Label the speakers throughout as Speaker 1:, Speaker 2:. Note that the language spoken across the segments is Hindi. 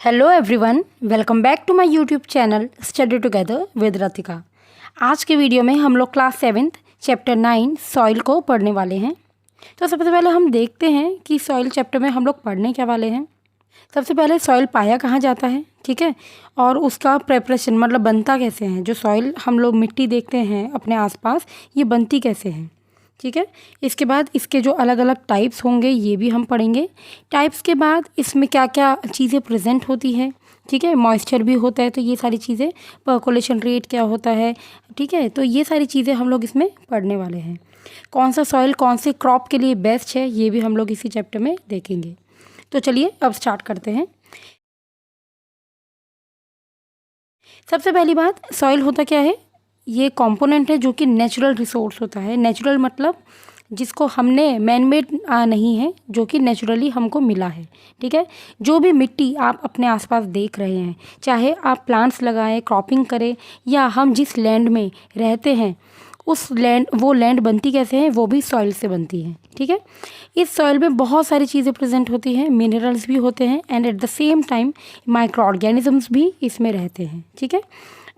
Speaker 1: Hello everyone, welcome back to my YouTube channel study together with Ratika. आज के वीडियो में हम लोग क्लास 7 चैप्टर 9 सॉइल को पढ़ने वाले हैं। तो सबसे पहले हम देखते हैं कि सॉइल चैप्टर में हम लोग पढ़ने क्या वाले हैं। सबसे पहले सॉइल पाया कहाँ जाता है, ठीक है, और उसका प्रेपरेशन मतलब बनता कैसे है। जो सॉइल हम लोग मिट्टी देखते हैं अपने आसपास, ये बनती कैसे है, ठीक है। इसके बाद इसके जो अलग अलग टाइप्स होंगे ये भी हम पढ़ेंगे। टाइप्स के बाद इसमें क्या क्या चीज़ें प्रेजेंट होती है, ठीक है। मॉइस्चर भी होता है, तो ये सारी चीज़ें, पर्कोलेशन रेट क्या होता है, ठीक है। तो ये सारी चीज़ें हम लोग इसमें पढ़ने वाले हैं। कौन सा सॉइल कौन से क्रॉप के लिए बेस्ट है, ये भी हम लोग इसी चैप्टर में देखेंगे। तो चलिए अब स्टार्ट करते हैं। सबसे पहली बात, सॉइल होता क्या है। ये कंपोनेंट है जो कि नेचुरल रिसोर्स होता है। नेचुरल मतलब जिसको हमने मैन मेड नहीं है, जो कि नेचुरली हमको मिला है, ठीक है। जो भी मिट्टी आप अपने आसपास देख रहे हैं, चाहे आप प्लांट्स लगाएं, क्रॉपिंग करें, या हम जिस लैंड में रहते हैं उस वो लैंड बनती कैसे है, वो भी सॉइल से बनती है, ठीक है। इस सॉइल में बहुत सारी चीज़ें प्रेजेंट होती हैं, मिनरल्स भी होते हैं and at the same time micro organisms भी इसमें रहते हैं, ठीक है।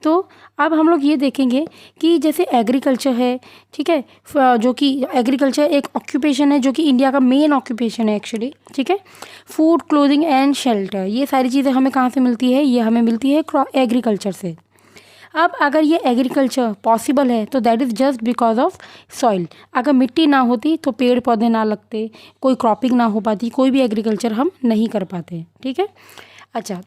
Speaker 1: तो अब हम लोग ये देखेंगे कि जैसे एग्रीकल्चर है, ठीक है, जो कि एग्रीकल्चर एक ऑक्यूपेशन है जो कि इंडिया का मेन ऑक्यूपेशन है एक्चुअली, ठीक है। फूड, क्लोथिंग एंड शेल्टर, ये सारी चीज़ें हमें कहाँ से मिलती है, ये हमें मिलती है एग्रीकल्चर से। अब अगर ये एग्रीकल्चर पॉसिबल है तो that is just because of soil. अगर मिट्टी ना होती तो पेड़ पौधे ना लगते, कोई क्रॉपिंग ना हो पाती, कोई भी एग्रीकल्चर हम नहीं कर पाते, ठीक है। अच्छा,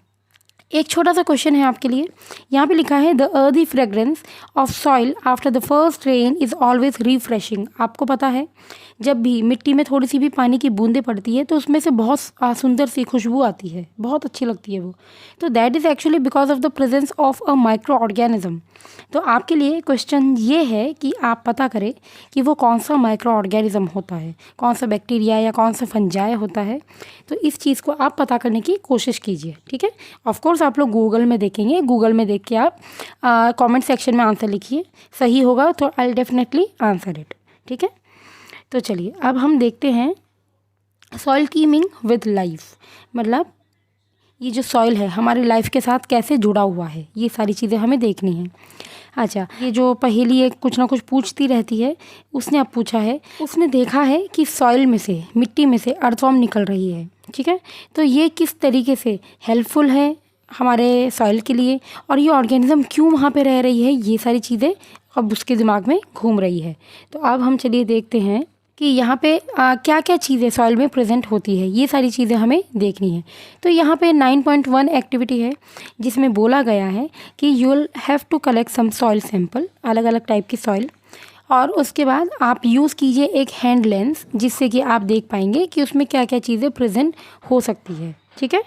Speaker 1: एक छोटा सा क्वेश्चन है आपके लिए। यहाँ पे लिखा है the earthy fragrance of soil after the first rain is always refreshing. आपको पता है जब भी मिट्टी में थोड़ी सी भी पानी की बूंदें पड़ती है तो उसमें से बहुत सुंदर सी खुशबू आती है, बहुत अच्छी लगती है वो। तो that is actually because of the presence of a micro organism. तो आपके लिए क्वेश्चन ये है कि आप पता करें कि वो कौन सा माइक्रो ऑर्गेनिज्म होता है, कौन सा बैक्टीरिया या कौन सा फंजाई होता है। तो इस चीज़ को आप पता करने की कोशिश कीजिए, ठीक है। ऑफ कोर्स आप लोग गूगल में देखेंगे, गूगल में देख के आप कमेंट सेक्शन में आंसर लिखिए, सही होगा तो I will definitely answer it, ठीक है। तो चलिए अब हम देखते हैं सॉइल टीमिंग विद लाइफ, मतलब ये जो सॉइल है हमारी लाइफ के साथ कैसे जुड़ा हुआ है, ये सारी चीज़ें हमें देखनी है। अच्छा, ये जो पहेली है कुछ ना कुछ पूछती रहती है, उसने अब पूछा है, उसने देखा है कि सॉइल में से, मिट्टी में से अर्थवॉर्म निकल रही है, ठीक है। तो ये किस तरीके से हेल्पफुल है हमारे सॉइल के लिए, और ये ऑर्गेनिज्म क्यों वहाँ पे रह रही है, ये सारी चीज़ें अब उसके दिमाग में घूम रही है। तो अब हम चलिए देखते हैं कि यहाँ पे क्या क्या चीज़ें सॉइल में प्रेजेंट होती है, ये सारी चीज़ें हमें देखनी है। तो यहाँ पे 9.1 एक्टिविटी है जिसमें बोला गया है कि you will have to collect some soil sample, अलग अलग टाइप की सॉइल, और उसके बाद आप यूज़ कीजिए एक हैंड लेंस जिससे कि आप देख पाएंगे कि उसमें क्या क्या चीज़ें प्रेजेंट हो सकती है, ठीक है।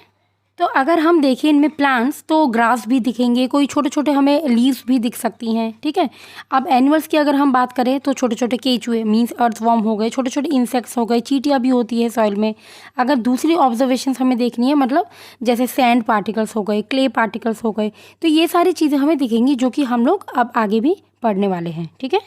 Speaker 1: तो अगर हम देखें इनमें प्लांट्स, तो ग्रास भी दिखेंगे, कोई छोटे छोटे हमें लीव्स भी दिख सकती हैं, ठीक है। अब एनिमल्स की अगर हम बात करें तो छोटे छोटे केचुए मीन्स अर्थवॉर्म हो गए, छोटे छोटे इंसेक्ट्स हो गए, चींटियाँ भी होती है सॉइल में। अगर दूसरी ऑब्जर्वेशंस हमें देखनी है, मतलब जैसे सैंड पार्टिकल्स हो गए, क्ले पार्टिकल्स हो गए, तो ये सारी चीज़ें हमें दिखेंगी जो कि हम लोग अब आगे भी पढ़ने वाले हैं, ठीक है।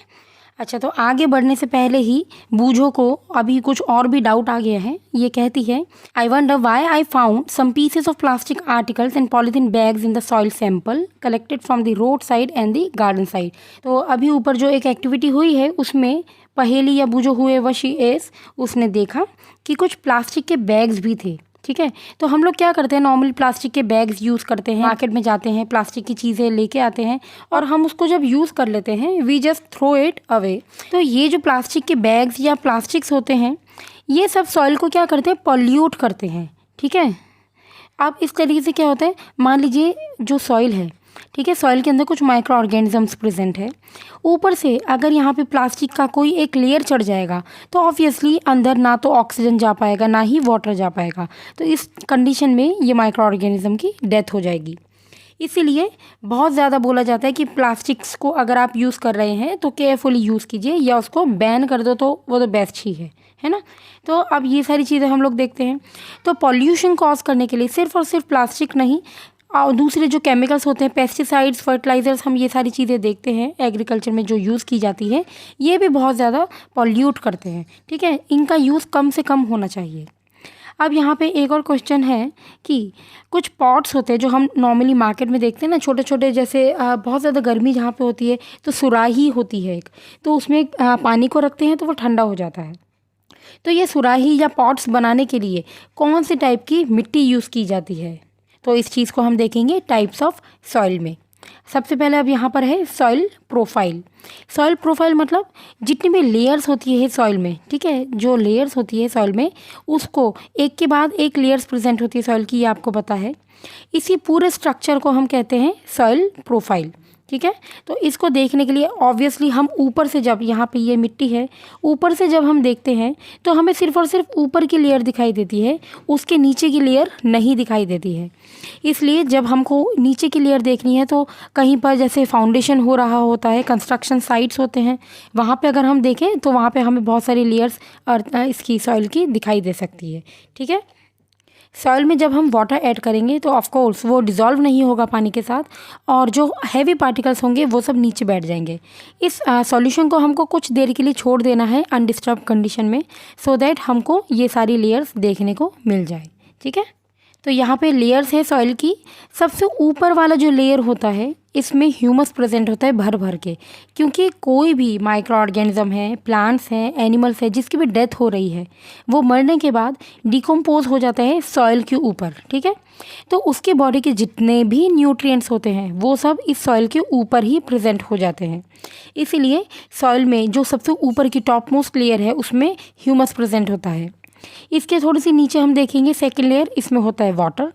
Speaker 1: अच्छा, तो आगे बढ़ने से पहले ही बूझो को अभी कुछ और भी डाउट आ गया है। ये कहती है I wonder why I found some pieces of plastic articles and polythene bags in the soil sample collected from the road side and the garden side. तो अभी ऊपर जो एक एक्टिविटी हुई है उसमें पहेली या बूझो हुए वशी एस, उसने देखा कि कुछ प्लास्टिक के बैग्स भी थे, ठीक है। तो हम लोग क्या करते हैं, नॉर्मली प्लास्टिक के बैग्स यूज़ करते हैं, मार्केट में जाते हैं, प्लास्टिक की चीज़ें लेके आते हैं और हम उसको जब यूज़ कर लेते हैं we just throw it away. तो ये जो प्लास्टिक के बैग्स या प्लास्टिक्स होते हैं ये सब सॉइल को क्या करते हैं, पॉल्यूट करते हैं, ठीक है। अब इस तरीके से क्या होता है, मान लीजिए जो सॉइल है, ठीक है, सॉइल के अंदर कुछ माइक्रो ऑर्गेनिजम्स प्रेजेंट है, ऊपर से अगर यहाँ पे प्लास्टिक का कोई एक लेयर चढ़ जाएगा तो ऑब्वियसली अंदर ना तो ऑक्सीजन जा पाएगा ना ही वाटर जा पाएगा। तो इस कंडीशन में ये माइक्रो ऑर्गेनिज्म की डेथ हो जाएगी। इसीलिए बहुत ज़्यादा बोला जाता है कि प्लास्टिक्स को अगर आप यूज़ कर रहे हैं तो केयरफुली यूज़ कीजिए, या उसको बैन कर दो तो वो तो बेस्ट ही है ना। तो अब ये सारी चीज़ें हम लोग देखते हैं। तो पॉल्यूशन कॉज करने के लिए सिर्फ और सिर्फ प्लास्टिक नहीं, और दूसरे जो केमिकल्स होते हैं, पेस्टिसाइड्स, फर्टिलाइज़र्स, हम ये सारी चीज़ें देखते हैं एग्रीकल्चर में जो यूज़ की जाती है, ये भी बहुत ज़्यादा पॉल्यूट करते हैं, ठीक है। इनका यूज़ कम से कम होना चाहिए। अब यहाँ पे एक और क्वेश्चन है कि कुछ पॉट्स होते हैं जो हम नॉर्मली मार्केट में देखते हैं ना, छोटे छोटे, जैसे बहुत ज़्यादा गर्मी जहाँ पे होती है तो सुराही होती है एक, तो उसमें पानी को रखते हैं तो वो ठंडा हो जाता है। तो ये सुराही या पॉट्स बनाने के लिए कौन से टाइप की मिट्टी यूज़ की जाती है, तो इस चीज़ को हम देखेंगे टाइप्स ऑफ सॉइल में। सबसे पहले अब यहाँ पर है सॉइल प्रोफाइल। सॉइल प्रोफाइल मतलब जितनी भी लेयर्स होती है सॉइल में, ठीक है, जो लेयर्स होती है सॉइल में उसको एक के बाद एक लेयर्स प्रेजेंट होती है सॉइल की, ये आपको पता है। इसी पूरे स्ट्रक्चर को हम कहते हैं सॉइल प्रोफाइल, ठीक है। तो इसको देखने के लिए ऑब्वियसली हम ऊपर से, जब यहाँ पे ये मिट्टी है, ऊपर से जब हम देखते हैं तो हमें सिर्फ और सिर्फ ऊपर की लेयर दिखाई देती है, उसके नीचे की लेयर नहीं दिखाई देती है। इसलिए जब हमको नीचे की लेयर देखनी है तो कहीं पर जैसे फाउंडेशन हो रहा होता है, कंस्ट्रक्शन साइट्स होते हैं, वहाँ पे अगर हम देखें तो वहाँ पे हमें बहुत सारी लेयर्स इसकी सॉइल की दिखाई दे सकती है, ठीक है। सॉइल में जब हम वाटर ऐड करेंगे तो ऑफ कोर्स वो डिज़ोल्व नहीं होगा पानी के साथ, और जो हैवी पार्टिकल्स होंगे वो सब नीचे बैठ जाएंगे। इस सॉल्यूशन को हमको कुछ देर के लिए छोड़ देना है अनडिस्टर्ब कंडीशन में, सो दैट हमको ये सारी लेयर्स देखने को मिल जाए, ठीक है। तो यहाँ पे लेयर्स है सॉइल की। सबसे ऊपर वाला जो लेयर होता है इसमें ह्यूमस प्रेजेंट होता है भर भर के, क्योंकि कोई भी माइक्रो ऑर्गेनिज्म है, प्लांट्स हैं, एनिमल्स है, जिसकी भी डेथ हो रही है वो मरने के बाद डिकम्पोज हो जाता है सॉइल के ऊपर, ठीक है। तो उसकी बॉडी के जितने भी न्यूट्रिएंट्स होते हैं वो सब इस सॉइल के ऊपर ही प्रेजेंट हो जाते हैं। इसीलिए सॉइल में जो सबसे ऊपर की टॉप मोस्ट लेयर है उसमें ह्यूमस प्रेजेंट होता है। इसके थोड़ी सी नीचे हम देखेंगे सेकेंड लेयर, इसमें होता है वाटर।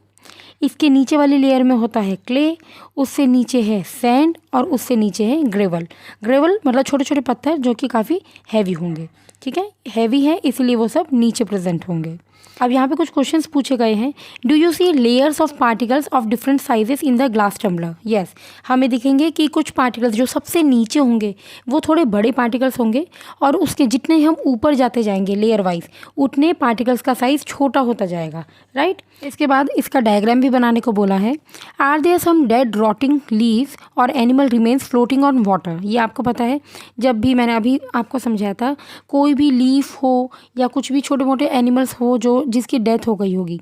Speaker 1: इसके नीचे वाली लेयर में होता है क्ले, उससे नीचे है सैंड, और उससे नीचे है ग्रेवल। ग्रेवल मतलब छोटे छोटे पत्थर जो कि काफ़ी हैवी होंगे, ठीक है, हैवी है इसलिए वो सब नीचे प्रेजेंट होंगे। अब यहाँ पे कुछ क्वेश्चंस पूछे गए हैं। Do you see layers of particles of different sizes in the glass tumbler? Yes, हमें दिखेंगे कि कुछ पार्टिकल्स जो सबसे नीचे होंगे वो थोड़े बड़े पार्टिकल्स होंगे, और उसके जितने हम ऊपर जाते जाएंगे लेयर वाइज उतने पार्टिकल्स का साइज़ छोटा होता जाएगा, राइट। इसके बाद इसका डायग्राम भी बनाने को बोला है। Are there some dead rotting leaves और animal remains floating on water? ये आपको पता है, जब भी मैंने अभी आपको समझाया था, कोई भी लीफ हो या कुछ भी छोटे मोटे एनिमल्स हो जो जिसकी डेथ हो गई होगी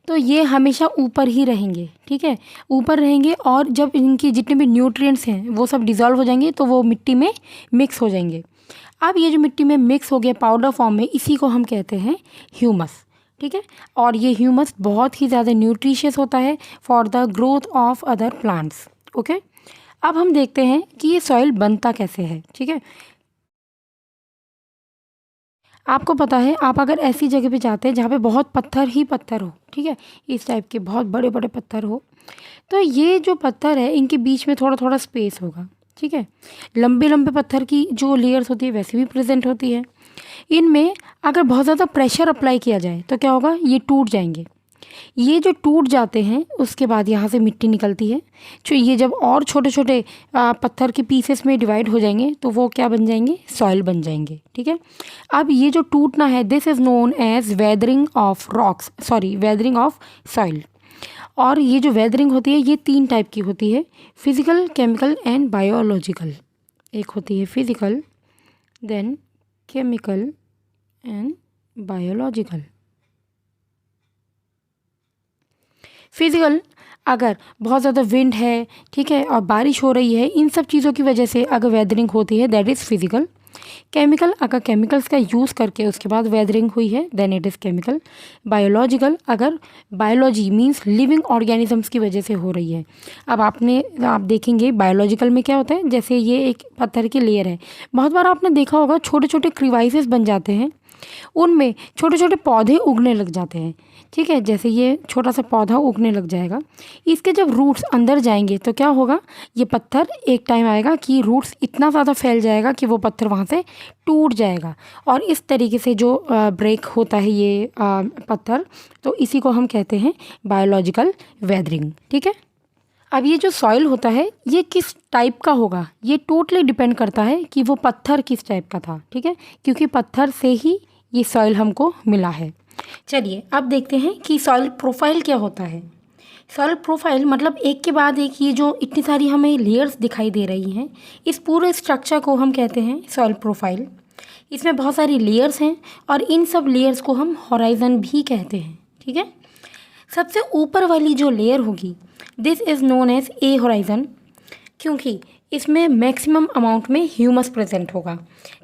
Speaker 1: तो ये हमेशा ऊपर ही रहेंगे, ठीक है, ऊपर रहेंगे, और जब इनकी जितने भी न्यूट्रिएंट्स हैं वो सब डिज़ोल्व हो जाएंगे तो वो मिट्टी में मिक्स हो जाएंगे। अब ये जो मिट्टी में मिक्स हो गया पाउडर फॉर्म में, इसी को हम कहते हैं ह्यूमस, ठीक है। और ये ह्यूमस बहुत ही ज़्यादा न्यूट्रिशियस होता है for the growth of other plants, okay. अब हम देखते हैं कि ये सॉइल बनता कैसे है, ठीक है। आपको पता है, आप अगर ऐसी जगह पे जाते हैं जहाँ पे बहुत पत्थर ही पत्थर हो, ठीक है, इस टाइप के बहुत बड़े बड़े पत्थर हो, तो ये जो पत्थर है इनके बीच में थोड़ा थोड़ा स्पेस होगा, ठीक है। लंबे लंबे पत्थर की जो लेयर्स होती है वैसे भी प्रेजेंट होती है। इनमें अगर बहुत ज़्यादा प्रेशर अप्लाई किया जाए तो क्या होगा, ये टूट जाएंगे। ये जो टूट जाते हैं उसके बाद यहाँ से मिट्टी निकलती है, जो ये जब और छोटे छोटे पत्थर के पीसेस में डिवाइड हो जाएंगे तो वो क्या बन जाएंगे, सॉइल बन जाएंगे, ठीक है। अब ये जो टूटना है this is known as weathering of rocks, sorry weathering of soil. और ये जो वेदरिंग होती है ये 3 टाइप की होती है, फिजिकल, केमिकल एंड बायोलॉजिकल। एक होती है physical, then chemical and biological. Physical, अगर बहुत ज़्यादा विंड है, ठीक है, और बारिश हो रही है, इन सब चीज़ों की वजह से अगर वेदरिंग होती है दैट इज़ फिजिकल। केमिकल, अगर केमिकल्स का यूज़ करके उसके बाद वेदरिंग हुई है then it is chemical. Biological, अगर बायोलॉजी मींस लिविंग ऑर्गेनिजम्स की वजह से हो रही है। अब आप देखेंगे बायोलॉजिकल में क्या होता है, जैसे ये एक पत्थर की लेयर है, बहुत बार आपने देखा होगा छोटे छोटे क्रिवाइसेस बन जाते हैं, उनमें छोटे छोटे पौधे उगने लग जाते हैं, ठीक है। जैसे ये छोटा सा पौधा उगने लग जाएगा, इसके जब रूट्स अंदर जाएंगे तो क्या होगा, ये पत्थर एक टाइम आएगा कि रूट्स इतना ज़्यादा फैल जाएगा कि वो पत्थर वहाँ से टूट जाएगा, और इस तरीके से जो ब्रेक होता है ये पत्थर, तो इसी को हम कहते हैं बायोलॉजिकल वेदरिंग, ठीक है। अब ये जो सॉइल होता है ये किस टाइप का होगा, ये टोटली डिपेंड करता है कि वो पत्थर किस टाइप का था, ठीक है, क्योंकि पत्थर से ही ये सॉइल हमको मिला है। चलिए अब देखते हैं कि सॉइल प्रोफाइल क्या होता है। सॉइल प्रोफाइल मतलब एक के बाद एक ये जो इतनी सारी हमें लेयर्स दिखाई दे रही हैं, इस पूरे स्ट्रक्चर को हम कहते हैं सॉइल प्रोफाइल। इसमें बहुत सारी लेयर्स हैं और इन सब लेयर्स को हम होराइज़न भी कहते हैं, ठीक है। सबसे ऊपर वाली जो लेयर होगी this is known as A horizon, क्योंकि इसमें मैक्सिमम अमाउंट में ह्यूमस प्रेजेंट होगा।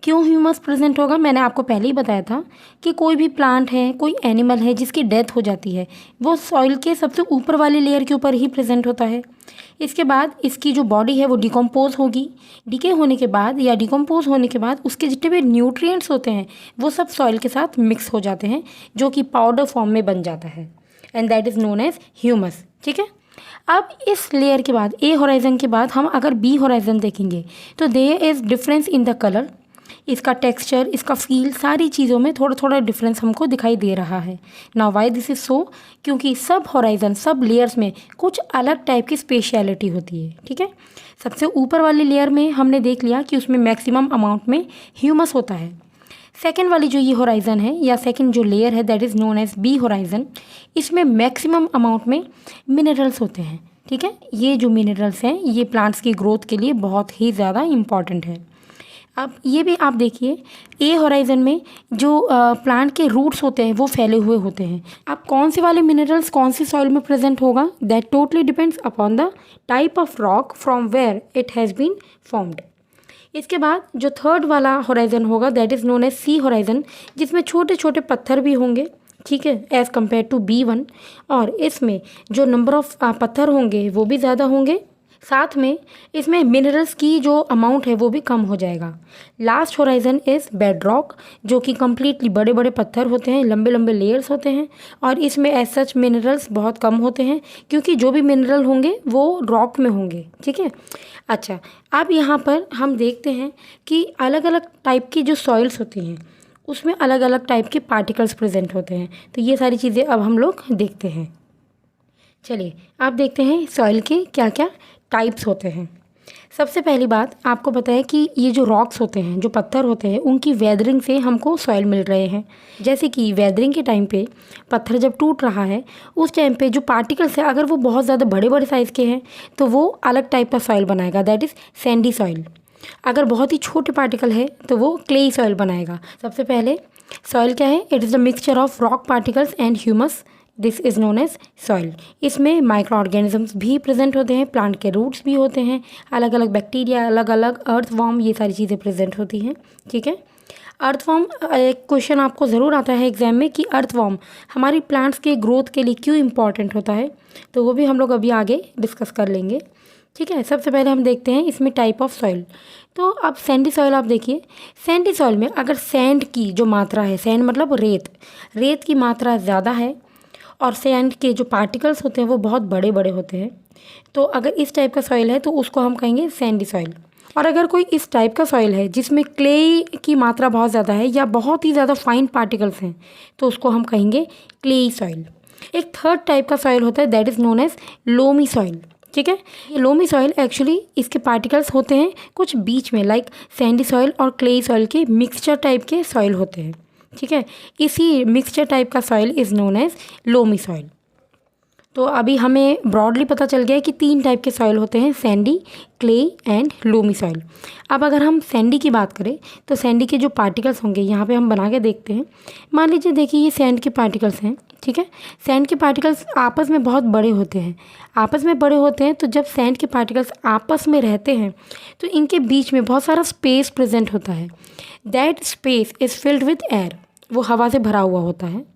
Speaker 1: क्यों ह्यूमस प्रेजेंट होगा, मैंने आपको पहले ही बताया था कि कोई भी प्लांट है, कोई एनिमल है जिसकी डेथ हो जाती है, वो सॉइल के सबसे ऊपर वाली लेयर के ऊपर ही प्रेजेंट होता है। इसके बाद इसकी जो बॉडी है वो डिकम्पोज होगी। डिके होने के बाद या डिकम्पोज होने के बाद उसके जितने भी न्यूट्रिएंट्स होते हैं वो सब सॉइल के साथ मिक्स हो जाते हैं, जो कि पाउडर फॉर्म में बन जाता है, and that is known as humus, ठीक है। अब इस लेयर के बाद ए होराइज़न के बाद हम अगर बी होराइज़न देखेंगे तो there is difference in the colour, इसका टेक्सचर, इसका फील, सारी चीज़ों में थोड़ा थोड़ा डिफरेंस हमको दिखाई दे रहा है। Now why this is so, क्योंकि सब होराइज़न, सब लेयर्स में कुछ अलग टाइप की स्पेशलिटी होती है, ठीक है। सबसे ऊपर वाली लेयर में हमने देख लिया कि उसमें मैक्सिमम अमाउंट में ह्यूमस होता है। सेकेंड वाली जो ये होराइज़न है या सेकेंड जो लेयर है that is known as B horizon, इसमें मैक्सिमम अमाउंट में मिनरल्स होते हैं, ठीक है। ये जो मिनरल्स हैं ये प्लांट्स की ग्रोथ के लिए बहुत ही ज़्यादा इम्पॉर्टेंट है। अब ये भी आप देखिए, ए होराइज़न में जो प्लांट के रूट्स होते हैं वो फैले हुए होते हैं। अब कौन से वाले मिनरल्स कौन सी सॉइल में प्रेजेंट होगा, that totally depends upon the type of rock from where it has been formed. इसके बाद जो थर्ड वाला होराइज़न होगा that is known as C horizon, जिसमें छोटे छोटे पत्थर भी होंगे, ठीक है, एज़ कम्पेयर टू B1, और इसमें जो नंबर ऑफ पत्थर होंगे वो भी ज़्यादा होंगे, साथ में इसमें मिनरल्स की जो अमाउंट है वो भी कम हो जाएगा। Last horizon is bed rock, जो कि कम्प्लीटली बड़े बड़े पत्थर होते हैं, लंबे लंबे लेयर्स होते हैं, और इसमें एज सच मिनरल्स बहुत कम होते हैं, क्योंकि जो भी मिनरल होंगे वो रॉक में होंगे, ठीक है। अच्छा, अब यहाँ पर हम देखते हैं कि अलग अलग टाइप की जो सॉइल्स होती हैं उसमें अलग अलग टाइप के पार्टिकल्स प्रेजेंट होते हैं। तो ये सारी चीज़ें अब हम लोग देखते हैं। चलिए आप देखते हैं सॉइल के क्या क्या टाइप्स होते हैं। सबसे पहली बात आपको पता है कि ये जो रॉक्स होते हैं, जो पत्थर होते हैं, उनकी वेदरिंग से हमको सॉइल मिल रहे हैं। जैसे कि वेदरिंग के टाइम पे पत्थर जब टूट रहा है उस टाइम पे जो पार्टिकल्स है अगर वो बहुत ज़्यादा बड़े बड़े साइज़ के हैं तो वो अलग टाइप का सॉइल बनाएगा, दैट इज़ सैंडी सॉइल। अगर बहुत ही छोटे पार्टिकल है तो वो क्लेई सॉइल बनाएगा। सबसे पहले सॉइल क्या है, it is the mixture of rock particles and humus, this is known as soil. इसमें माइक्रो ऑर्गेनिजम्स भी प्रेजेंट होते हैं, प्लांट के रूट्स भी होते हैं, अलग अलग बैक्टीरिया, अलग अलग अर्थवॉर्म, ये सारी चीज़ें प्रेजेंट होती हैं, ठीक है। अर्थवॉर्म, एक क्वेश्चन आपको ज़रूर आता है एग्जाम में कि अर्थवॉर्म हमारी प्लांट्स के ग्रोथ के लिए क्यों इम्पॉर्टेंट होता है, तो वो भी हम लोग अभी आगे डिस्कस कर लेंगे, ठीक है। सबसे पहले हम देखते हैं इसमें टाइप ऑफ सॉइल। तो अब सैंडी सॉइल आप देखिए, सैंडी सॉइल में अगर सैंड की जो मात्रा है, सैंड मतलब रेत, रेत की मात्रा ज़्यादा है और सैंड के जो पार्टिकल्स होते हैं वो बहुत बड़े बड़े होते हैं, तो अगर इस टाइप का सॉइल है तो उसको हम कहेंगे सैंडी सॉइल। और अगर कोई इस टाइप का सॉइल है जिसमें क्ले की मात्रा बहुत ज़्यादा है या बहुत ही ज़्यादा फाइन पार्टिकल्स हैं तो उसको हम कहेंगे क्लेई सॉइल। एक थर्ड टाइप का सॉइल होता है that is known as loamy soil, ठीक है। ये लोमी सॉइल एक्चुअली इसके पार्टिकल्स होते हैं कुछ बीच में, लाइक सैंडी सॉइल और क्लेई सॉइल के मिक्सचर टाइप के सॉइल होते हैं, ठीक है। इसी मिक्सचर टाइप का soil is known as loamy soil. तो अभी हमें ब्रॉडली पता चल गया है कि 3 टाइप के सॉइल होते हैं, Sandy, clay and loamy soil. अब अगर हम सैंडी की बात करें तो सैंडी के जो पार्टिकल्स होंगे यहाँ पे हम बना के देखते हैं। मान लीजिए देखिए ये सैंड के पार्टिकल्स हैं, ठीक है। सैंड के पार्टिकल्स आपस में बहुत बड़े होते हैं, आपस में बड़े होते हैं तो जब सैंड के पार्टिकल्स आपस में रहते हैं तो इनके बीच में बहुत सारा स्पेस प्रेजेंट होता है, that space is filled with air, वो हवा से भरा हुआ होता है।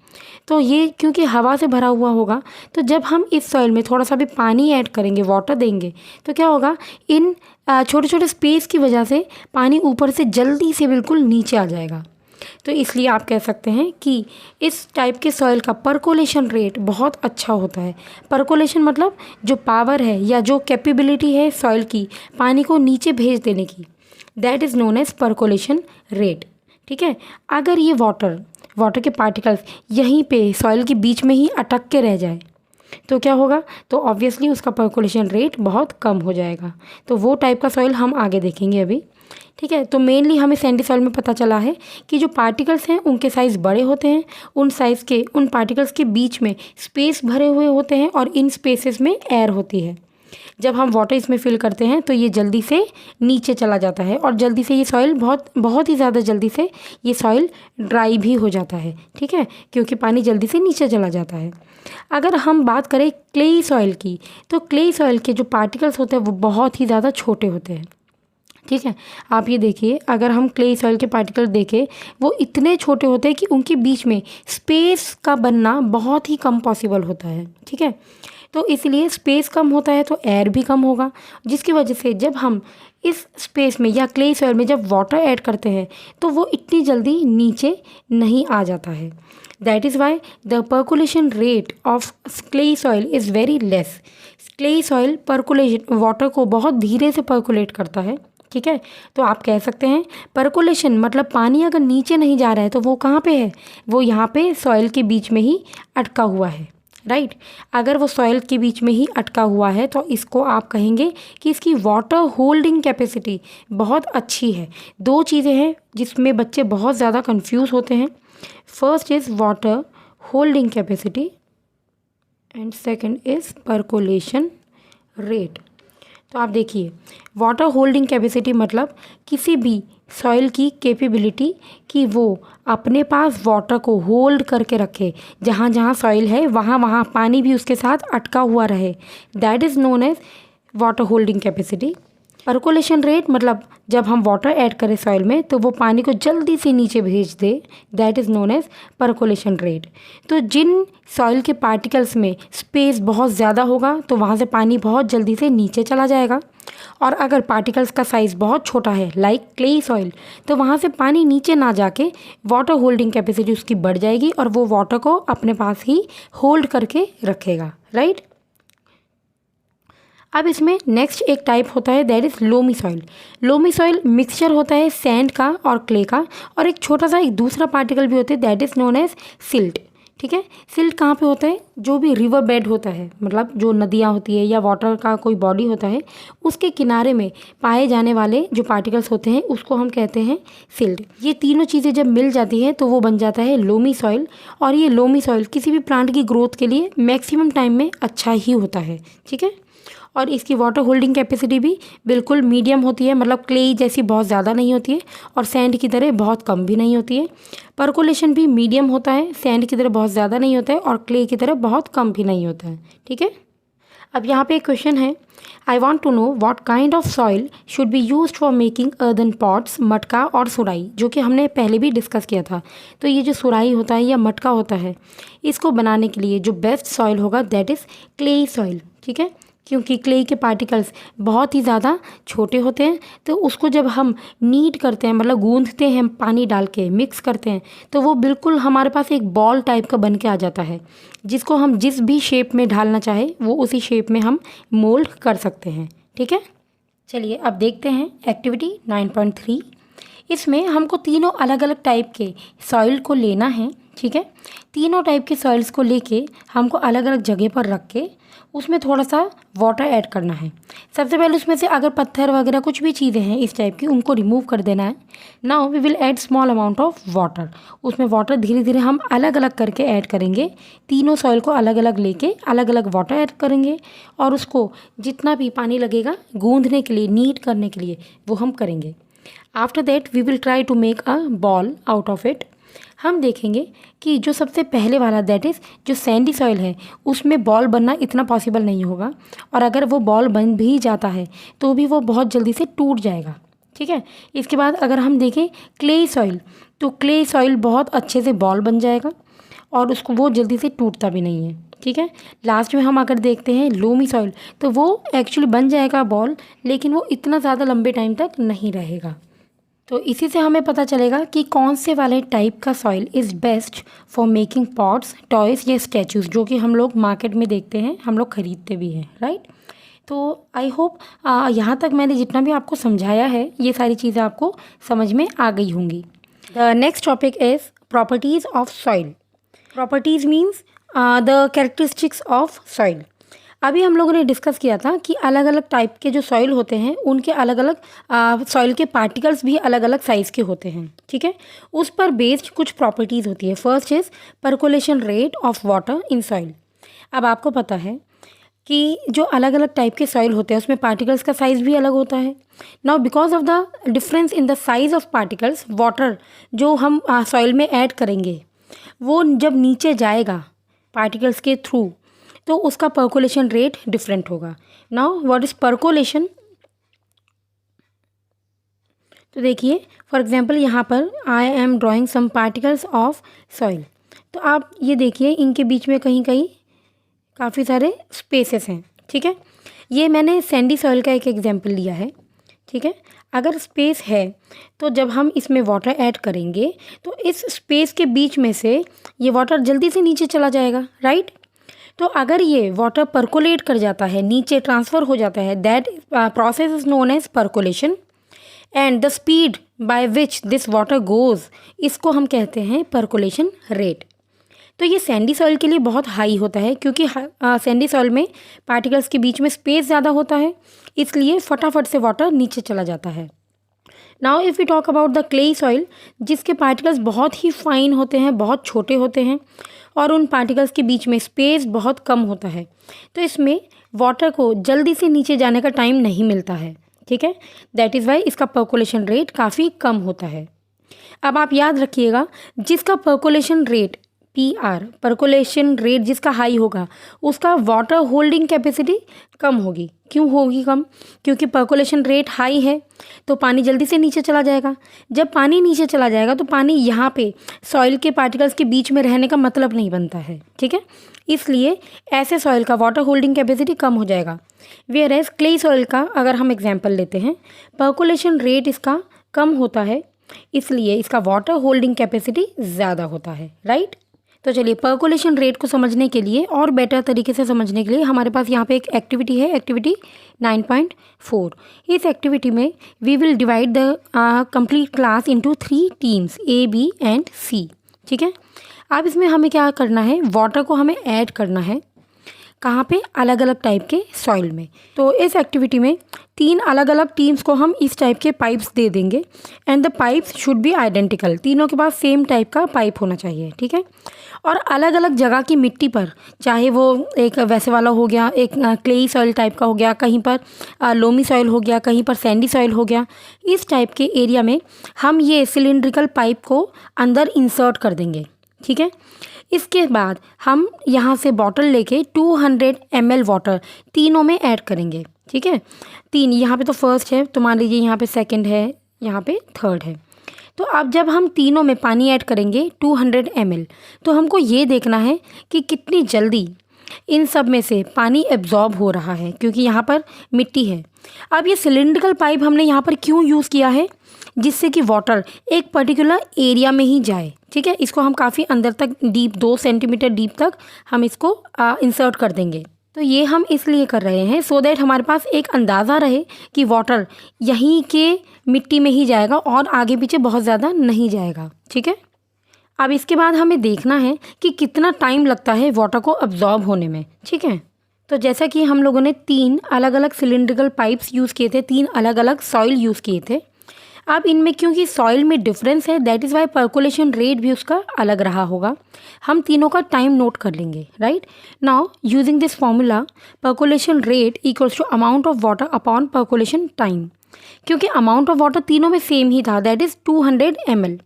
Speaker 1: तो ये क्योंकि हवा से भरा हुआ होगा तो जब हम इस सॉइल में थोड़ा सा भी पानी ऐड करेंगे, वाटर देंगे, तो क्या होगा, इन छोटे छोटे स्पेस की वजह से पानी ऊपर से जल्दी से बिल्कुल नीचे आ जाएगा। तो इसलिए आप कह सकते हैं कि इस टाइप के सॉइल का परकोलेशन रेट बहुत अच्छा होता है। परकोलेशन मतलब जो पावर है या जो कैपेबिलिटी है सॉइल की पानी को नीचे भेज देने की, that is known as percolation rate, ठीक है। अगर ये वाटर के पार्टिकल्स यहीं पे सॉइल के बीच में ही अटक के रह जाए तो क्या होगा, तो ऑब्वियसली उसका परकोलेशन रेट बहुत कम हो जाएगा। तो वो टाइप का सॉइल हम आगे देखेंगे अभी, ठीक है। तो मेनली हमें सैंडी सॉइल में पता चला है कि जो पार्टिकल्स हैं उनके साइज़ बड़े होते हैं, उन पार्टिकल्स के बीच में स्पेस भरे हुए होते हैं और इन स्पेसेस में एयर होती है। जब हम वाटर इसमें फिल करते हैं तो ये जल्दी से नीचे चला जाता है और जल्दी से ये सॉइल बहुत ही ज़्यादा जल्दी से ये सॉइल ड्राई भी हो जाता है, ठीक है, क्योंकि पानी जल्दी से नीचे चला जाता है। अगर हम बात करें क्लेई सॉइल की, तो क्लेई सॉइल के जो पार्टिकल्स होते हैं वो बहुत ही ज़्यादा छोटे होते हैं, ठीक है। आप ये देखिए, अगर हम क्ले सॉइल के पार्टिकल देखें, वो इतने छोटे होते हैं कि उनके बीच में स्पेस का बनना बहुत ही कम पॉसिबल होता है, ठीक है। तो इसलिए स्पेस कम होता है तो एयर भी कम होगा, जिसकी वजह से जब हम इस स्पेस में या क्ले सॉइल में जब वाटर ऐड करते हैं तो वो इतनी जल्दी नीचे नहीं आ जाता है। That is why the percolation rate of clay soil is very less. Clay soil percolation water को बहुत धीरे से पर्कुलेट करता है, ठीक है। तो आप कह सकते हैं पर्कुलेशन मतलब पानी अगर नीचे नहीं जा रहा है तो वो कहाँ पे है, वो यहाँ पे सॉइल के बीच में ही अटका हुआ है, राइट। अगर वो सॉइल के बीच में ही अटका हुआ है तो इसको आप कहेंगे कि इसकी वाटर होल्डिंग कैपेसिटी बहुत अच्छी है। दो चीज़ें हैं जिसमें बच्चे बहुत ज़्यादा कंफ्यूज होते हैं। First is water holding capacity and second is percolation rate. तो आप देखिए, वाटर होल्डिंग कैपेसिटी मतलब किसी भी सॉइल की कैपेबिलिटी कि वो अपने पास वाटर को होल्ड करके रखे, जहाँ जहाँ सॉइल है वहाँ वहाँ पानी भी उसके साथ अटका हुआ रहे, that is known as water holding capacity. Percolation rate मतलब जब हम वाटर ऐड करें सॉइल में तो वो पानी को जल्दी से नीचे भेज दे, that is known as percolation rate. तो जिन सॉइल के पार्टिकल्स में स्पेस बहुत ज़्यादा होगा तो वहाँ से पानी बहुत जल्दी से नीचे चला जाएगा, और अगर पार्टिकल्स का साइज़ बहुत छोटा है लाइक क्ले सॉइल तो वहाँ से पानी नीचे ना जाके वाटर होल्डिंग कैपेसिटी उसकी बढ़ जाएगी और वो वाटर को अपने पास ही होल्ड करके रखेगा, राइट। अब इसमें नेक्स्ट एक टाइप होता है that is loamy soil. Loamy soil mixture होता है सैंड का और क्ले का, और एक छोटा सा एक दूसरा पार्टिकल भी होता है that is known as silt, ठीक है। सिल्ट कहाँ पे होता है, जो भी रिवर बेड होता है, मतलब जो नदियाँ होती है या वाटर का कोई बॉडी होता है उसके किनारे में पाए जाने वाले जो पार्टिकल्स होते हैं उसको हम कहते हैं सिल्ट। ये तीनों चीज़ें जब मिल जाती है तो वो बन जाता है लोमी सॉइल, और ये लोमी सॉइल किसी भी प्लांट की ग्रोथ के लिए मैक्सिमम टाइम में अच्छा ही होता है, ठीक है। और इसकी वाटर होल्डिंग कैपेसिटी भी बिल्कुल मीडियम होती है, मतलब क्ले जैसी बहुत ज़्यादा नहीं होती है और सैंड की तरह बहुत कम भी नहीं होती है। पर्कुलेशन भी मीडियम होता है, सैंड की तरह बहुत ज़्यादा नहीं होता है और क्ले की तरह बहुत कम भी नहीं होता है, ठीक है। अब यहाँ पे एक क्वेश्चन है, I want to know what kind of soil should be used for making earthen pots, मटका और सुराई, जो कि हमने पहले भी डिस्कस किया था। तो ये जो सुराई होता है या मटका होता है, इसको बनाने के लिए जो बेस्ट सॉइल होगा दैट इज़ क्ले सॉइल, ठीक है, क्योंकि क्ले के पार्टिकल्स बहुत ही ज़्यादा छोटे होते हैं। तो उसको जब हम नीड करते हैं, मतलब गूंथते हैं पानी डाल के मिक्स करते हैं, तो वो बिल्कुल हमारे पास एक बॉल टाइप का बन के आ जाता है, जिसको हम जिस भी शेप में ढालना चाहे वो उसी शेप में हम मोल्ड कर सकते हैं, ठीक है। चलिए अब देखते हैं एक्टिविटी 9.3। इसमें हमको तीनों अलग अलग टाइप के सॉइल को लेना है, ठीक है। तीनों टाइप के सॉइल्स को लेके हमको अलग अलग जगह पर रख के उसमें थोड़ा सा वाटर ऐड करना है। सबसे पहले उसमें से अगर पत्थर वगैरह कुछ भी चीज़ें हैं इस टाइप की, उनको रिमूव कर देना है। Now we will add small amount of water. उसमें वाटर धीरे धीरे हम अलग अलग करके ऐड करेंगे। तीनों सॉइल को अलग अलग लेके अलग अलग वाटर ऐड करेंगे और उसको जितना भी पानी लगेगा गूंदने के लिए, नीड करने के लिए, वो हम करेंगे। After that we will try to make a ball out of it. हम देखेंगे कि जो सबसे पहले वाला दैट इज़ जो सैंडी सॉइल है उसमें बॉल बनना इतना पॉसिबल नहीं होगा, और अगर वो बॉल बन भी जाता है तो भी वो बहुत जल्दी से टूट जाएगा, ठीक है। इसके बाद अगर हम देखें क्ले सॉइल, तो क्ले सॉइल बहुत अच्छे से बॉल बन जाएगा और उसको वो जल्दी से टूटता भी नहीं है, ठीक है। लास्ट में हम अगर देखते हैं लोमी सॉइल, तो वो एक्चुअली बन जाएगा बॉल, लेकिन वो इतना ज़्यादा लंबे टाइम तक नहीं रहेगा। तो इसी से हमें पता चलेगा कि कौन से वाले टाइप का soil is best for making pots, toys या स्टैचूज़, जो कि हम लोग मार्केट में देखते हैं, हम लोग ख़रीदते भी हैं, राइट। तो आई होप यहाँ तक मैंने जितना भी आपको समझाया है ये सारी चीज़ें आपको समझ में आ गई होंगी। The next topic is properties of soil. Properties means the characteristics of soil. अभी हम लोगों ने डिस्कस किया था कि अलग अलग टाइप के जो सॉइल होते हैं उनके अलग अलग सॉइल के पार्टिकल्स भी अलग अलग साइज़ के होते हैं, ठीक है। उस पर बेस्ड कुछ प्रॉपर्टीज़ होती है। First is percolation rate of water in soil. अब आपको पता है कि जो अलग अलग टाइप के सॉइल होते हैं उसमें पार्टिकल्स का साइज़ भी अलग होता है। Now because of the difference in the size of particles, water जो हम सॉइल में ऐड करेंगे वो जब नीचे जाएगा पार्टिकल्स के थ्रू तो उसका पर्कोलेशन रेट डिफरेंट होगा। Now what is percolation? तो देखिए फॉर एग्जांपल यहाँ पर I am drawing some particles of soil. तो आप ये देखिए इनके बीच में कहीं कहीं काफ़ी सारे स्पेसेस हैं, ठीक है। ये मैंने सैंडी सॉइल का एक एग्जांपल लिया है, ठीक है। अगर स्पेस है तो जब हम इसमें वाटर ऐड करेंगे तो इस स्पेस के बीच में से ये वाटर जल्दी से नीचे चला जाएगा, राइट। तो अगर ये वाटर पर्कोलेट कर जाता है, नीचे ट्रांसफ़र हो जाता है, that process is known as percolation. And the speed by which this water goes, इसको हम कहते हैं पर्कोलेशन रेट। तो ये सैंडी सॉइल के लिए बहुत हाई होता है क्योंकि सैंडी सॉइल में पार्टिकल्स के बीच में स्पेस ज़्यादा होता है, इसलिए फटाफट से वाटर नीचे चला जाता है। Now if we talk about the clayey soil, जिसके पार्टिकल्स बहुत ही फाइन होते हैं, बहुत छोटे होते हैं और उन पार्टिकल्स के बीच में स्पेस बहुत कम होता है, तो इसमें वाटर को जल्दी से नीचे जाने का टाइम नहीं मिलता है, ठीक है। दैट इज़ वाई इसका पर्कोलेशन रेट काफ़ी कम होता है। अब आप याद रखिएगा, जिसका percolation rate PR, percolation rate जिसका हाई होगा उसका वाटर होल्डिंग कैपेसिटी कम होगी। क्यों होगी कम? क्योंकि पर्कोलेशन रेट हाई है तो पानी जल्दी से नीचे चला जाएगा। जब पानी नीचे चला जाएगा तो पानी यहाँ पे सॉइल के पार्टिकल्स के बीच में रहने का मतलब नहीं बनता है, ठीक है। इसलिए ऐसे सॉइल का वाटर होल्डिंग कैपेसिटी कम हो जाएगा। वेयर एज क्ले सॉइल का अगर हम एग्जाम्पल लेते हैं, पर्कोलेशन रेट इसका कम होता है, इसलिए इसका वाटर होल्डिंग कैपेसिटी ज़्यादा होता है, राइट। तो चलिए पर्कोलेशन रेट को समझने के लिए और बेटर तरीके से समझने के लिए हमारे पास यहाँ पे एक एक्टिविटी है, एक्टिविटी 9.4। इस एक्टिविटी में we will divide the complete class into 3 teams A, B and C, ठीक है। अब इसमें हमें क्या करना है, वाटर को हमें ऐड करना है। कहाँ पे? अलग अलग टाइप के सॉइल में। तो इस एक्टिविटी में 3 अलग अलग टीम्स को हम इस टाइप के पाइप्स दे देंगे and the pipes should be identical, तीनों के पास सेम टाइप का पाइप होना चाहिए, ठीक है। और अलग अलग जगह की मिट्टी पर, चाहे वो एक वैसे वाला हो गया, एक क्लेई सॉइल टाइप का हो गया, कहीं पर लोमी सॉइल हो गया, कहीं पर सैंडी सॉइल हो गया, इस टाइप के एरिया में हम ये सिलिंड्रिकल पाइप को अंदर इंसर्ट कर देंगे, ठीक है। इसके बाद हम यहाँ से बॉटल लेके 200 ml वाटर तीनों में ऐड करेंगे, ठीक है। 3 यहाँ पे तो फर्स्ट है, तो मान लीजिए यहाँ पे सेकंड है, यहाँ पे थर्ड है। तो अब जब हम तीनों में पानी ऐड करेंगे 200 ml, तो हमको ये देखना है कि कितनी जल्दी इन सब में से पानी एब्जॉर्ब हो रहा है, क्योंकि यहाँ पर मिट्टी है। अब ये सिलिंड्रिकल पाइप हमने यहाँ पर क्यों यूज़ किया है? जिससे कि वाटर एक पर्टिकुलर एरिया में ही जाए, ठीक है। इसको हम काफ़ी अंदर तक डीप 2 सेंटीमीटर डीप तक हम इसको इंसर्ट कर देंगे। तो ये हम इसलिए कर रहे हैं सो दैट हमारे पास एक अंदाज़ा रहे कि वाटर यहीं के मिट्टी में ही जाएगा और आगे पीछे बहुत ज़्यादा नहीं जाएगा, ठीक है। अब इसके बाद हमें देखना है कि कितना टाइम लगता है वाटर को अब्जॉर्ब होने में, ठीक है। तो जैसा कि हम लोगों ने 3 अलग अलग सिलिंड्रिकल पाइप्स यूज़ किए थे, 3 अलग अलग सॉइल यूज़ किए थे। अब इनमें क्योंकि सॉइल में डिफरेंस है, that is Y percolation rate भी उसका अलग रहा होगा। हम तीनों का टाइम नोट कर लेंगे, right. Now using this formula, percolation rate equals to amount of water upon percolation time. क्योंकि अमाउंट ऑफ वाटर तीनों में सेम ही था, that is 200 ml।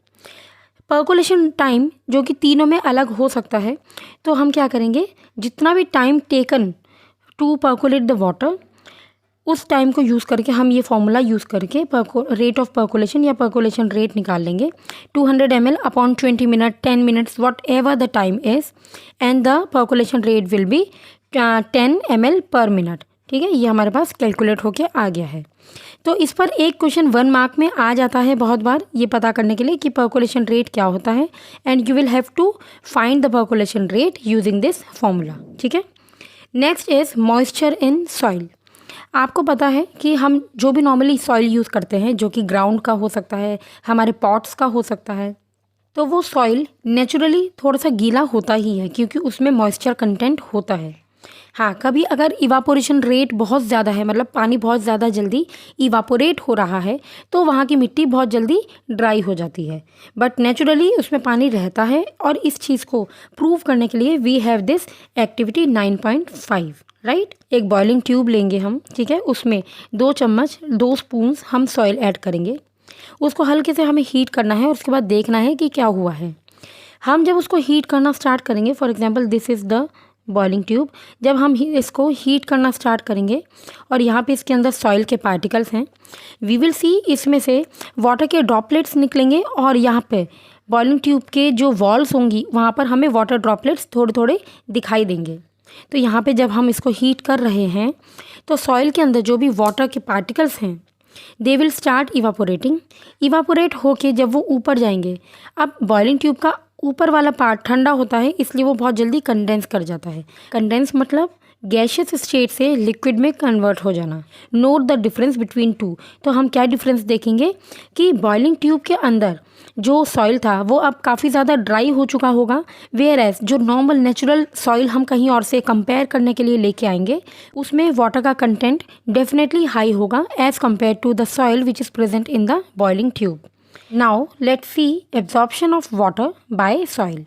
Speaker 1: Percolation time जो कि तीनों में अलग हो सकता है, तो हम क्या करेंगे, जितना भी time taken to percolate the water, उस टाइम को यूज़ करके हम ये फॉर्मूला यूज़ करके रेट ऑफ पर्कोलेशन या पर्कोलेशन रेट निकाल लेंगे। 200 ml upon 20 minute, 10 minutes, whatever the time is, and the percolation rate will be 10 ml per minute, ठीक है। ये हमारे पास कैलकुलेट होके आ गया है। तो इस पर एक क्वेश्चन 1 मार्क में आ जाता है बहुत बार, ये पता करने के लिए कि पर्कोलेशन रेट क्या होता है, and you will have to find the percolation rate using this formula, ठीक है। Next is moisture in soil. आपको पता है कि हम जो भी नॉर्मली सॉइल यूज़ करते हैं, जो कि ग्राउंड का हो सकता है, हमारे पॉट्स का हो सकता है, तो वो सॉइल नेचुरली थोड़ा सा गीला होता ही है क्योंकि उसमें मॉइस्चर कंटेंट होता है। हाँ, कभी अगर इवापोरेशन रेट बहुत ज़्यादा है, मतलब पानी बहुत ज़्यादा जल्दी इवापोरेट हो रहा है, तो वहाँ की मिट्टी बहुत जल्दी ड्राई हो जाती है, बट नेचुरली उसमें पानी रहता है। और इस चीज़ को प्रूव करने के लिए we have this activity 9.5, right. एक बॉइलिंग ट्यूब लेंगे हम, ठीक है, उसमें 2 चम्मच 2 स्पून्स हम सॉइल ऐड करेंगे। उसको हल्के से हमें हीट करना है और उसके बाद देखना है कि क्या हुआ है। हम जब उसको हीट करना स्टार्ट करेंगे, for example this is the boiling tube, जब हम इसको हीट करना स्टार्ट करेंगे और यहाँ पे इसके अंदर सॉइल के पार्टिकल्स हैं, वी विल सी इसमें से वाटर के ड्रॉपलेट्स निकलेंगे और यहाँ पे बॉइलिंग ट्यूब के जो वॉल्स होंगी वहाँ पर हमें वाटर ड्रॉपलेट्स थोड़े थोड़े दिखाई देंगे। तो यहाँ पे जब हम इसको हीट कर रहे हैं तो सॉइल के अंदर जो भी वाटर के पार्टिकल्स हैं they will start evaporating. Evaporate होके जब वो ऊपर जाएंगे, अब बॉइलिंग ट्यूब का ऊपर वाला पार्ट ठंडा होता है इसलिए वो बहुत जल्दी कंडेंस कर जाता है। कंडेंस मतलब गैशियस स्टेट से लिक्विड में कन्वर्ट हो जाना। Note the difference between two. तो हम क्या डिफरेंस देखेंगे कि बॉइलिंग ट्यूब के अंदर जो सॉइल था वो अब काफ़ी ज़्यादा ड्राई हो चुका होगा, वेयर एज जो नॉर्मल नेचुरल सॉइल हम कहीं और से कंपेयर करने के लिए लेके आएंगे उसमें वाटर का कंटेंट डेफिनेटली हाई होगा as compare to the soil which is present in the boiling tube. Now let's see absorption of water by soil.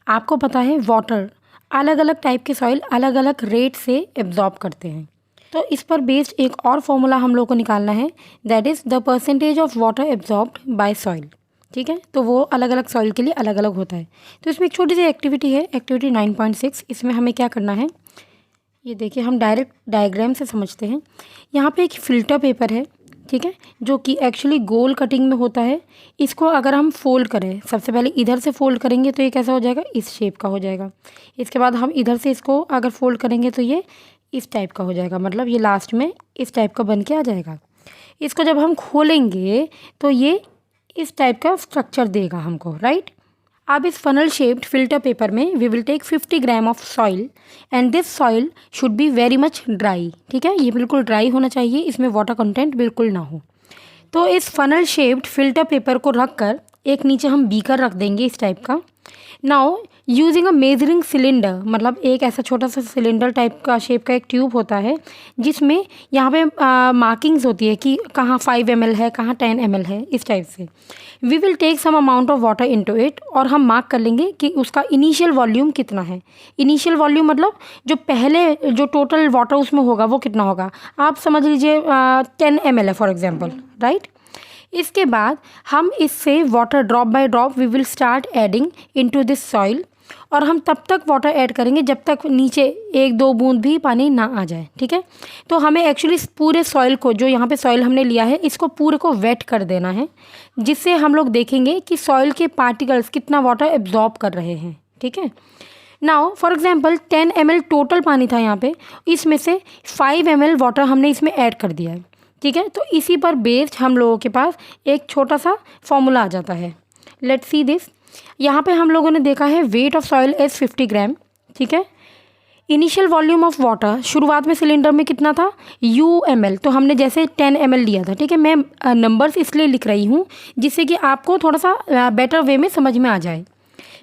Speaker 1: आपको पता है वाटर अलग अलग टाइप के सॉइल अलग अलग रेट से एब्जॉर्ब करते हैं। तो इस पर बेस्ड एक और फॉर्मूला हम लोग को निकालना है, that is the percentage of water absorbed bye soil. ठीक है, तो वो अलग अलग सॉइल के लिए अलग अलग होता है। तो इसमें एक छोटी सी एक्टिविटी है, एक्टिविटी 9.6। इसमें हमें क्या करना है, ये देखिए, हम डायरेक्ट डायग्राम से समझते हैं। यहाँ पे एक फ़िल्टर पेपर है, ठीक है, जो कि एक्चुअली गोल कटिंग में होता है। इसको अगर हम फोल्ड करें, सबसे पहले इधर से फोल्ड करेंगे तो ये कैसा हो जाएगा, इस शेप का हो जाएगा। इसके बाद हम इधर से इसको अगर फोल्ड करेंगे तो ये इस टाइप का हो जाएगा, मतलब ये लास्ट में इस टाइप का बन के आ जाएगा। इसको जब हम खोलेंगे तो ये इस टाइप का स्ट्रक्चर देगा हमको, राइट। अब इस फनल शेप्ड फिल्टर पेपर में we will take 50 gram of soil and this soil should be very much dry. ठीक है, ये बिल्कुल ड्राई होना चाहिए, इसमें वाटर कंटेंट बिल्कुल ना हो। तो इस फनल शेप्ड फिल्टर पेपर को रख कर एक नीचे हम बीकर रख देंगे इस टाइप का। Now using a measuring cylinder, मतलब एक ऐसा छोटा सा सिलेंडर टाइप का शेप का एक ट्यूब होता है जिसमें यहाँ पे मार्किंग्स होती है कि कहाँ 5 ml है, कहाँ 10 ml है, इस टाइप से। We will take some amount of water into it और हम मार्क कर लेंगे कि उसका इनिशियल वॉल्यूम कितना है। इनिशियल वॉल्यूम मतलब जो पहले जो टोटल वाटर उसमें होगा वो कितना होगा, आप समझ लीजिए 10 ml है फॉर एग्जाम्पल, राइट। इसके बाद हम इससे water drop by drop we will start adding into this soil और हम तब तक वाटर ऐड करेंगे जब तक नीचे 1-2 बूंद भी पानी ना आ जाए। ठीक है, तो हमें एक्चुअली पूरे सॉइल को, जो यहाँ पे सॉइल हमने लिया है, इसको पूरे को वेट कर देना है, जिससे हम लोग देखेंगे कि सॉइल के पार्टिकल्स कितना वाटर एब्जॉर्ब कर रहे हैं। ठीक है, now for example 10 ml total पानी था यहाँ पे, इसमें से 5 ml वाटर हमने इसमें ऐड कर दिया है। ठीक है, तो इसी पर बेस्ड हम लोगों के पास एक छोटा सा फॉर्मूला आ जाता है। Let's see this. यहाँ पे हम लोगों ने देखा है वेट ऑफ सॉइल इज 50 ग्राम। ठीक है, इनिशियल वॉल्यूम ऑफ वाटर शुरुआत में सिलेंडर में कितना था, UML, तो हमने जैसे 10 ml लिया था। ठीक है, मैं नंबर्स इसलिए लिख रही हूँ जिससे कि आपको थोड़ा सा बेटर वे में समझ में आ जाए।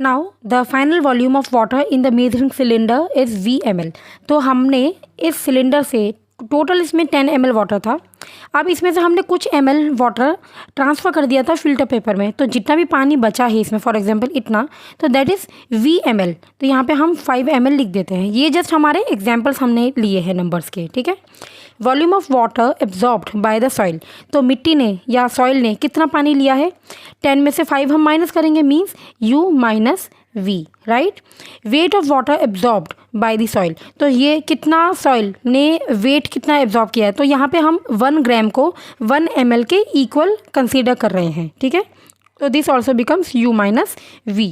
Speaker 1: Now the final volume of water in the measuring cylinder is VML। तो हमने इस सिलेंडर से टोटल इसमें 10 ml वाटर था, अब इसमें से हमने कुछ ml वाटर ट्रांसफ़र कर दिया था फिल्टर पेपर में, तो जितना भी पानी बचा है इसमें, फॉर एग्जांपल इतना, तो दैट इज़ VML। तो यहाँ पे हम 5 ml लिख देते हैं। ये जस्ट हमारे एग्जांपल्स हमने लिए हैं नंबर्स के। ठीक है, volume of water absorbed bye the soil, तो मिट्टी ने या सॉइल ने कितना पानी लिया है, 10 में से 5 हम माइनस करेंगे, means U minus V, right. Weight of water absorbed bye the soil, तो ये कितना सॉइल ने वेट कितना एब्जॉर्ब किया है, तो यहाँ पे हम 1 ग्राम को 1 ml के इक्वल कंसीडर कर रहे हैं। ठीक है, तो this also becomes U minus V।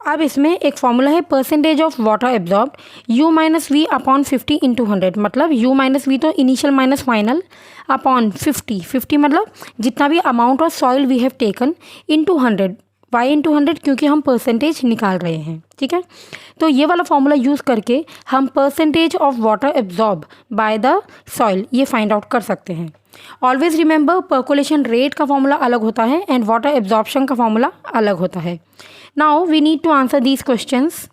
Speaker 1: अब इसमें एक फॉर्मूला है percentage of water absorbed, U minus V upon 50 into 100, मतलब U माइनस V तो इनिशियल माइनस फाइनल अपॉन 50 मतलब जितना भी amount of soil we have taken into 100। Y into 100 क्योंकि हम परसेंटेज निकाल रहे हैं। ठीक है, तो ये वाला फॉर्मूला यूज़ करके हम percentage of water absorb by the soil ये फाइंड आउट कर सकते हैं। ऑलवेज रिमेंबर पर्कोलेशन रेट का फॉर्मूला अलग होता है एंड वाटर एब्जॉर्प्शन का फॉर्मूला अलग होता है। Now we need to answer these questions.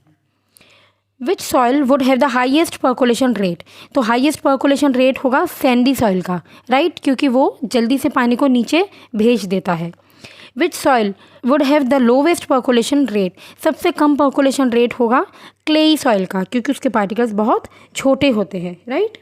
Speaker 1: Which soil would have the highest percolation rate, तो हाईएस्ट पर्कोलेशन रेट होगा सैंडी सॉइल का, राइट, क्योंकि वो जल्दी से पानी को नीचे भेज देता है। विच soil would have the lowest percolation rate? सबसे कम पर्कुलेशन रेट होगा क्लेई सॉइल का, क्योंकि उसके पार्टिकल्स बहुत छोटे होते हैं, right?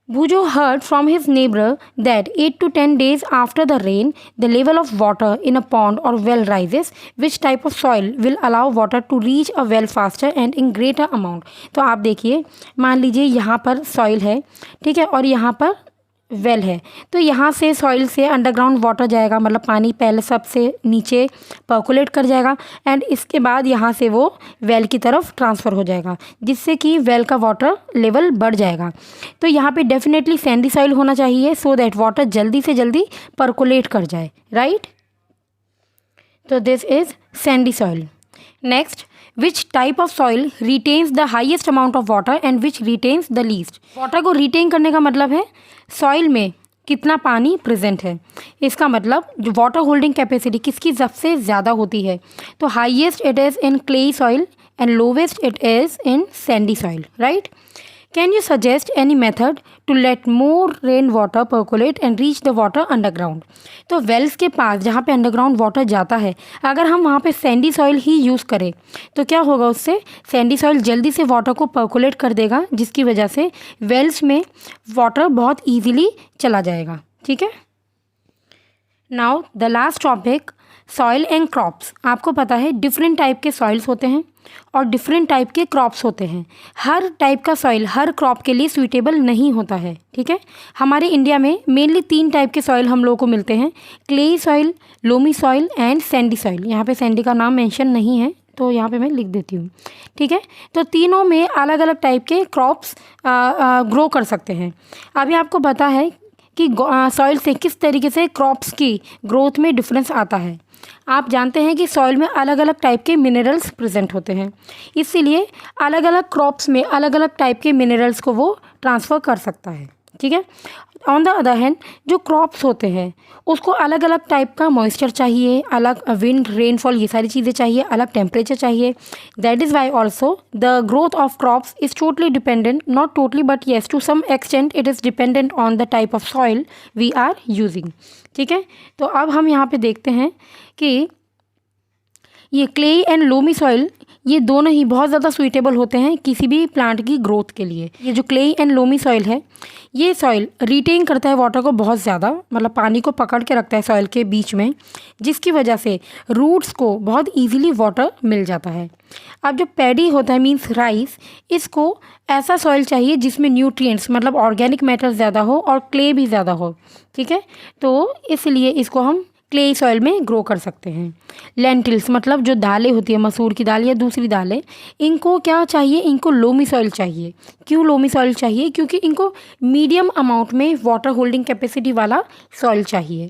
Speaker 1: Bujo heard from his neighbor that 8 to 10 days after the rain, the level of water in a pond or well rises. Which type of soil will allow water to reach a well faster and in greater amount? तो आप देखिए, मान लीजिए यहाँ पर सॉइल है, ठीक है, और यहाँ पर वेल है, तो यहाँ से सॉइल से अंडरग्राउंड वाटर जाएगा, मतलब पानी पहले सबसे नीचे पर्कुलेट कर जाएगा एंड इसके बाद यहाँ से वो वेल की तरफ ट्रांसफ़र हो जाएगा, जिससे कि वेल का वाटर लेवल बढ़ जाएगा। तो यहाँ पे डेफिनेटली सैंडी सॉइल होना चाहिए सो दैट वाटर जल्दी से जल्दी पर्कुलेट कर जाए, राइट? तो this is Sandy soil. Next, which type of soil retains the highest amount of water and which retains the least? Water को रिटेन करने का मतलब है सॉइल में कितना पानी प्रेजेंट है, इसका मतलब जो वाटर होल्डिंग कैपेसिटी किसकी सबसे ज़्यादा होती है। तो highest it is in clayey soil and lowest it is in sandy soil, right? Can you suggest any method to let more rain water percolate and reach the water underground? तो वेल्स के पास जहाँ पे अंडरग्राउंड वाटर जाता है, अगर हम वहाँ पे सैंडी सॉइल ही यूज़ करें तो क्या होगा, उससे सैंडी सॉइल जल्दी से वाटर को पर्कुलेट कर देगा, जिसकी वजह से वेल्स में वाटर बहुत ईजीली चला जाएगा, ठीक है। Now the last topic, soil and crops. आपको पता है डिफरेंट टाइप के सॉइल्स होते हैं और डिफरेंट टाइप के क्रॉप्स होते हैं। हर टाइप का सॉइल हर क्रॉप के लिए सूटेबल नहीं होता है, ठीक है। हमारे इंडिया में मेनली 3 टाइप के सॉइल हम लोगों को मिलते हैं, clayey soil, loamy soil and Sandy soil. यहाँ पे सैंडी का नाम मेंशन नहीं है तो यहाँ पे मैं लिख देती हूँ, ठीक है। तो तीनों में अलग अलग टाइप के क्रॉप्स ग्रो कर सकते हैं। अभी आपको पता है कि सॉइल से किस तरीके से क्रॉप्स की ग्रोथ में डिफरेंस आता है। आप जानते हैं कि सॉइल में अलग अलग टाइप के मिनरल्स प्रेजेंट होते हैं, इसीलिए अलग अलग क्रॉप्स में अलग अलग टाइप के मिनरल्स को वो ट्रांसफ़र कर सकता है, ठीक है। ऑन द अदर हैंड जो क्रॉप्स होते हैं उसको अलग अलग टाइप का मॉइस्चर चाहिए, अलग विंड, रेनफॉल, ये सारी चीज़ें चाहिए, अलग टेम्परेचर चाहिए। That is why also the growth of crops is totally dependent, not totally but yes to some extent it is dependent on the type of soil we are using, ठीक है। तो अब हम यहाँ पे देखते हैं कि ये क्लेई एंड लोमी सॉइल ये दोनों ही बहुत ज़्यादा सूटेबल होते हैं किसी भी प्लांट की ग्रोथ के लिए। ये जो क्लेई एंड लोमी सॉइल है, ये सॉइल रिटेन करता है वाटर को बहुत ज़्यादा, मतलब पानी को पकड़ के रखता है सॉइल के बीच में, जिसकी वजह से रूट्स को बहुत इजीली वाटर मिल जाता है। अब जो पैडी होता है मींस राइस, इसको ऐसा सॉइल चाहिए जिसमें न्यूट्रिएंट्स मतलब ऑर्गेनिक मैटर ज़्यादा हो और क्ले भी ज़्यादा हो, ठीक है। तो इसलिए इसको हम क्ले सॉइल में ग्रो कर सकते हैं। लेंटिल्स मतलब जो दालें होती है, मसूर की दाल या दूसरी दालें, इनको क्या चाहिए, इनको लोमी सॉइल चाहिए। क्यों लोमी सॉइल चाहिए? क्योंकि इनको मीडियम अमाउंट में वाटर होल्डिंग कैपेसिटी वाला सॉइल चाहिए।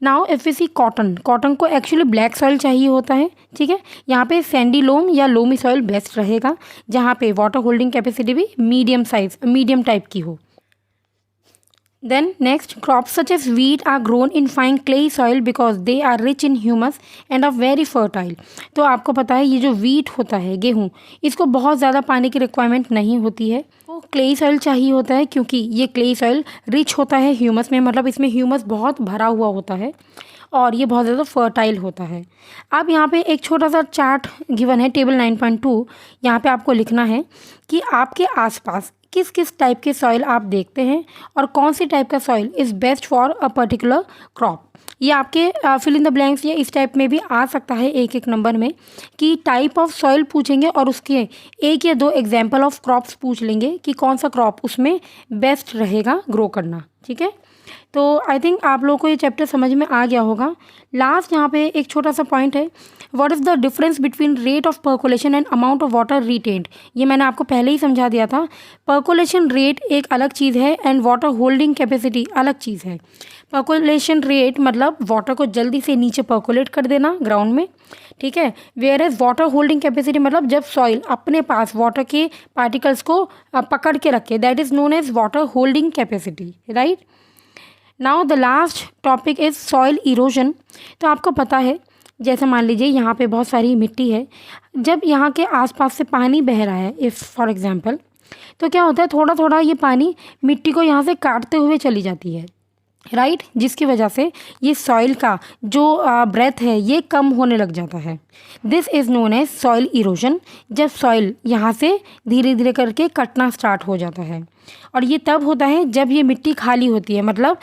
Speaker 1: Now if we see cotton, cotton को एक्चुअली ब्लैक सॉइल चाहिए होता है, ठीक है। यहाँ पे सैंडी लोम या लोमी सॉइल बेस्ट रहेगा, जहाँ पे वाटर होल्डिंग कैपेसिटी भी मीडियम टाइप की हो। Then next, crops such as wheat are grown in fine clay soil because they are rich in humus and are very fertile. तो आपको पता है ये जो wheat होता है, गेहूँ, इसको बहुत ज़्यादा पानी की रिक्वायरमेंट नहीं होती है, तो क्ले सॉइल चाहिए होता है क्योंकि ये क्ले सॉइल रिच होता है ह्यूमस में, मतलब इसमें ह्यूमस बहुत भरा हुआ होता है और ये बहुत ज़्यादा फर्टाइल होता है। अब यहाँ पे एक छोटा सा चार्ट गिवन है, टेबल 9.2। यहाँ पे आपको लिखना है कि आपके आसपास किस किस टाइप के सॉइल आप देखते हैं और कौन सी टाइप का soil is best for a particular crop. ये आपके फिल इन द ब्लैंक्स या इस टाइप में भी आ सकता है एक नंबर में, कि टाइप ऑफ सॉइल पूछेंगे और उसके 1 या 2 एग्जाम्पल ऑफ क्रॉप्स पूछ लेंगे कि कौन सा क्रॉप उसमें बेस्ट रहेगा ग्रो करना, ठीक है। तो आई थिंक आप लोगों को ये चैप्टर समझ में आ गया होगा। लास्ट यहाँ पे एक छोटा सा पॉइंट है, what is the difference between rate of percolation and amount of water retained. ये मैंने आपको पहले ही समझा दिया था। पर्कुलेशन रेट एक अलग चीज़ है एंड वाटर होल्डिंग कैपेसिटी अलग चीज़ है। पर्कुलेशन रेट मतलब वाटर को जल्दी से नीचे पर्कुलेट कर देना ग्राउंड में, ठीक है। Whereas water holding capacity मतलब जब सॉइल अपने पास वाटर के पार्टिकल्स को पकड़ के रखे, that is known as water holding capacity, right. Now the last topic is soil erosion. तो आपको पता है, जैसे मान लीजिए यहाँ पे बहुत सारी मिट्टी है, जब यहाँ के आसपास से पानी बह रहा है इफ़ फॉर एग्जांपल, तो क्या होता है, थोड़ा थोड़ा ये पानी मिट्टी को यहाँ से काटते हुए चली जाती है, राइट, जिसकी वजह से ये सॉइल का जो ब्रेथ है ये कम होने लग जाता है। This is known as soil erosion. जब सॉइल यहाँ से धीरे धीरे करके कटना स्टार्ट हो जाता है, और ये तब होता है जब ये मिट्टी खाली होती है, मतलब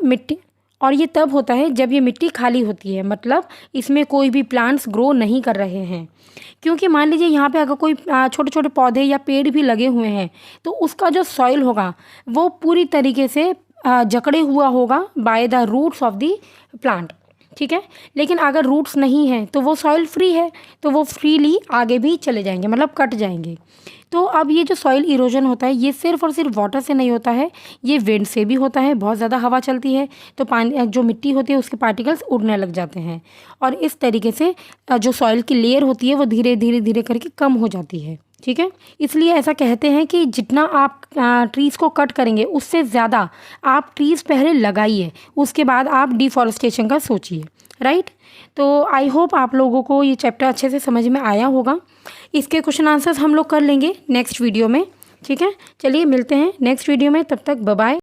Speaker 1: मिट्टी और ये तब होता है जब ये मिट्टी खाली होती है, मतलब इसमें कोई भी प्लांट्स ग्रो नहीं कर रहे हैं। क्योंकि मान लीजिए यहाँ पे अगर कोई छोटे छोटे पौधे या पेड़ भी लगे हुए हैं तो उसका जो सॉइल होगा वो पूरी तरीके से जकड़े हुआ होगा by the roots of the plant, ठीक है। लेकिन अगर रूट्स नहीं हैं तो वो सॉइल फ्री है, तो वो फ्रीली आगे भी चले जाएंगे, मतलब कट जाएंगे। तो अब ये जो सॉइल इरोजन होता है ये सिर्फ और सिर्फ वाटर से नहीं होता है, ये विंड से भी होता है। बहुत ज़्यादा हवा चलती है तो पानी जो मिट्टी होती है उसके पार्टिकल्स उड़ने लग जाते हैं, और इस तरीके से जो सॉइल की लेयर होती है वो धीरे धीरे धीरे करके कम हो जाती है, ठीक है। इसलिए ऐसा कहते हैं कि जितना आप ट्रीज़ को कट करेंगे उससे ज़्यादा आप ट्रीज़ पहले लगाइए, उसके बाद आप डिफॉरेस्टेशन का सोचिए, राइट। तो आई होप आप लोगों को ये चैप्टर अच्छे से समझ में आया होगा। इसके क्वेश्चन आंसर्स हम लोग कर लेंगे नेक्स्ट वीडियो में, ठीक है। चलिए मिलते हैं नेक्स्ट वीडियो में, तब तक बाय बाय।